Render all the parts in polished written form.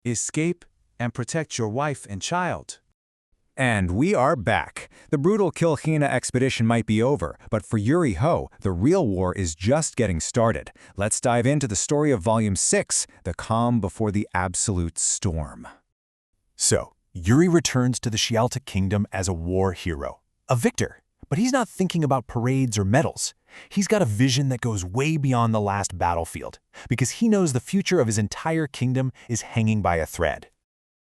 escape, and protect your wife and child. And we are back. The brutal Kilhina expedition might be over, but for Yuri Ho, the real war is just getting started. Let's dive into the story of Volume 6, The Calm Before the Absolute Storm. So, Yuri returns to the Xialta Kingdom as a war hero, a victor. But he's not thinking about parades or medals. He's got a vision that goes way beyond the last battlefield, because he knows the future of his entire kingdom is hanging by a thread.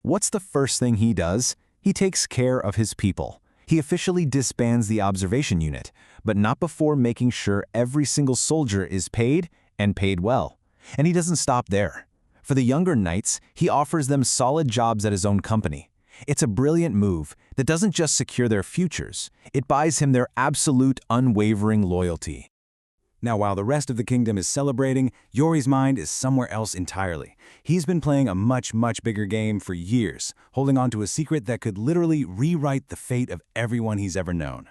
What's the first thing he does? He takes care of his people. He officially disbands the observation unit, but not before making sure every single soldier is paid, and paid well. And he doesn't stop there. For the younger knights, he offers them solid jobs at his own company. It's a brilliant move that doesn't just secure their futures, it buys him their absolute, unwavering loyalty. Now, while the rest of the kingdom is celebrating, Yuri's mind is somewhere else entirely. He's been playing a much bigger game for years, holding on to a secret that could literally rewrite the fate of everyone he's ever known.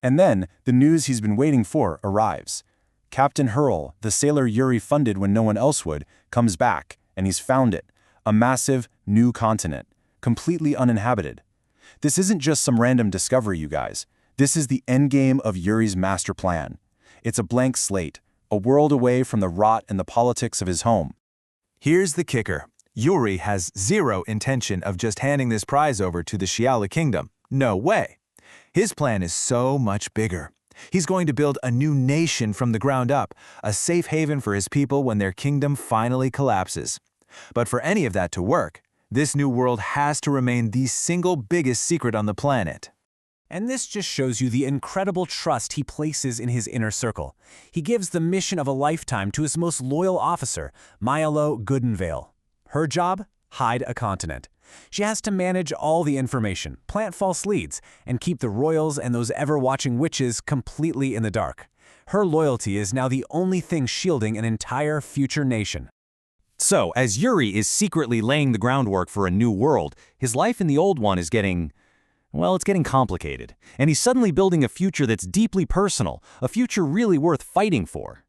And then, the news he's been waiting for arrives. Captain Hurl, the sailor Yuri funded when no one else would, comes back, and he's found it, a massive, new continent, completely uninhabited. This isn't just some random discovery, you guys. This is the endgame of Yuri's master plan. It's a blank slate, a world away from the rot and the politics of his home. Here's the kicker. Yuri has zero intention of just handing this prize over to the Xiala Kingdom. No way. His plan is so much bigger. He's going to build a new nation from the ground up, a safe haven for his people when their kingdom finally collapses. But for any of that to work, this new world has to remain the single biggest secret on the planet. And this just shows you the incredible trust he places in his inner circle. He gives the mission of a lifetime to his most loyal officer, Myelo Goodenvale. Her job? Hide a continent. She has to manage all the information, plant false leads, and keep the royals and those ever-watching witches completely in the dark. Her loyalty is now the only thing shielding an entire future nation. So, as Yuri is secretly laying the groundwork for a new world, his life in the old one is getting complicated. And he's suddenly building a future that's deeply personal, a future really worth fighting for.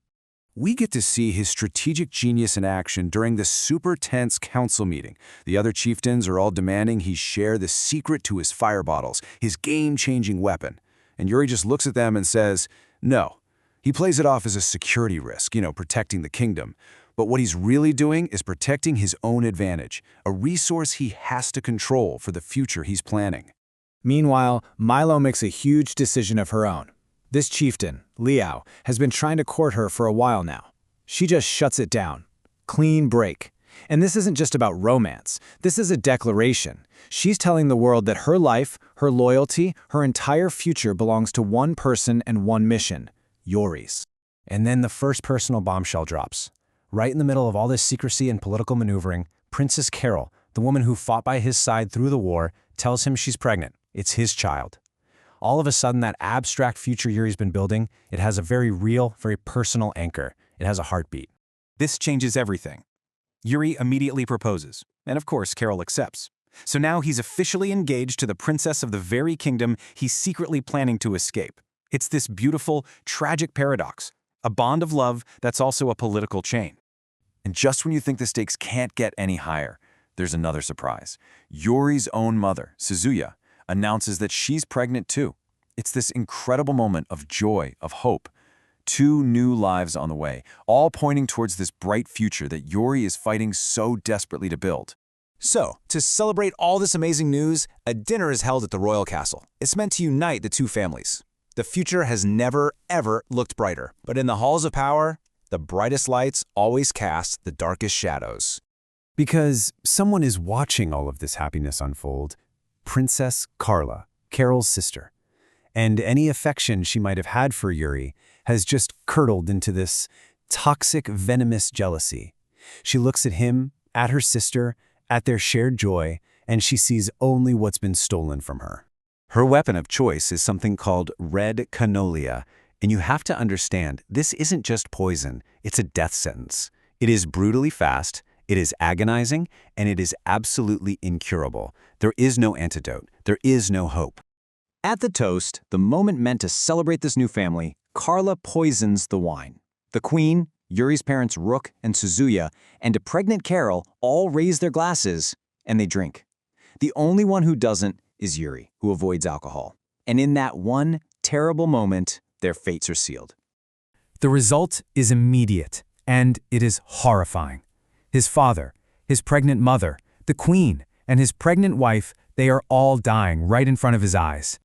We get to see his strategic genius in action during the super tense council meeting. The other chieftains are all demanding he share the secret to his fire bottles, his game-changing weapon. And Yuri just looks at them and says, no. He plays it off as a security risk, protecting the kingdom. But what he's really doing is protecting his own advantage, a resource he has to control for the future he's planning. Meanwhile, Myelo makes a huge decision of her own. This chieftain, Liao, has been trying to court her for a while now. She just shuts it down. Clean break. And this isn't just about romance. This is a declaration. She's telling the world that her life, her loyalty, her entire future belongs to one person and one mission, Yuri's. And then the first personal bombshell drops. Right in the middle of all this secrecy and political maneuvering, Princess Carol, the woman who fought by his side through the war, tells him she's pregnant. It's his child. All of a sudden, that abstract future Yuri's been building, it has a very real, very personal anchor. It has a heartbeat. This changes everything. Yuri immediately proposes, and of course, Carol accepts. So now he's officially engaged to the princess of the very kingdom he's secretly planning to escape. It's this beautiful, tragic paradox, a bond of love that's also a political chain. And just when you think the stakes can't get any higher, there's another surprise. Yuri's own mother, Suzuya, announces that she's pregnant too. It's this incredible moment of joy, of hope. 2 new lives on the way, all pointing towards this bright future that Yuri is fighting so desperately to build. So, to celebrate all this amazing news, a dinner is held at the royal castle. It's meant to unite the 2 families. The future has never, ever looked brighter. But in the halls of power, the brightest lights always cast the darkest shadows. Because someone is watching all of this happiness unfold. Princess Carla, Carol's sister. And any affection she might have had for Yuri has just curdled into this toxic, venomous jealousy. She looks at him, at her sister, at their shared joy, and she sees only what's been stolen from her. Her weapon of choice is something called red canolia, and you have to understand, this isn't just poison, it's a death sentence. It is brutally fast, it is agonizing, and it is absolutely incurable. There is no antidote, there is no hope. At the toast, the moment meant to celebrate this new family, Carla poisons the wine. The queen, Yuri's parents Rook and Suzuya and a pregnant Carol all raise their glasses and they drink. The only one who doesn't is Yuri, who avoids alcohol. And in that one terrible moment, their fates are sealed. The result is immediate, and it is horrifying. His father, his pregnant mother, the queen, and his pregnant wife, they are all dying right in front of his eyes.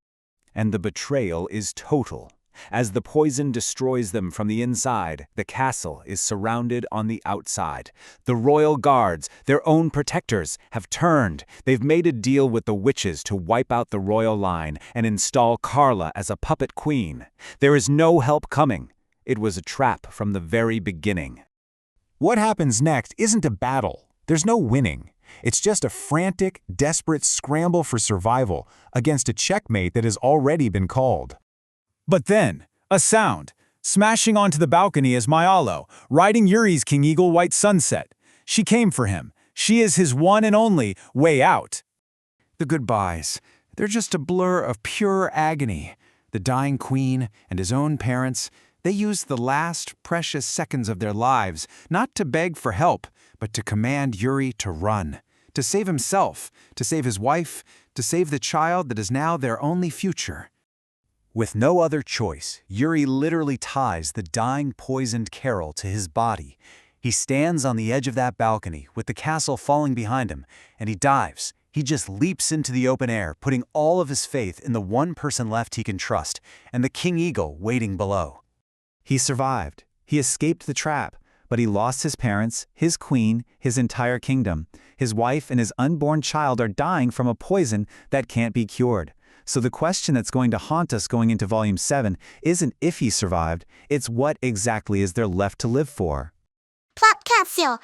And the betrayal is total. As the poison destroys them from the inside, the castle is surrounded on the outside. The royal guards, their own protectors, have turned. They've made a deal with the witches to wipe out the royal line and install Carla as a puppet queen. There is no help coming. It was a trap from the very beginning. What happens next isn't a battle. There's no winning. It's just a frantic, desperate scramble for survival against a checkmate that has already been called. But then, a sound. Smashing onto the balcony is Mayalo, riding Yuri's King Eagle White Sunset. She came for him. She is his one and only way out. The goodbyes. They're just a blur of pure agony. The dying queen and his own parents, they used the last precious seconds of their lives not to beg for help, but to command Yuri to run, to save himself, to save his wife, to save the child that is now their only future. With no other choice, Yuri literally ties the dying poisoned Carol to his body. He stands on the edge of that balcony with the castle falling behind him, and he dives. He just leaps into the open air, putting all of his faith in the one person left he can trust, and the King Eagle waiting below. He survived. He escaped the trap, but he lost his parents, his queen, his entire kingdom. His wife and his unborn child are dying from a poison that can't be cured. So the question that's going to haunt us going into Volume 7 isn't if he survived, it's what exactly is there left to live for. Plot capsule.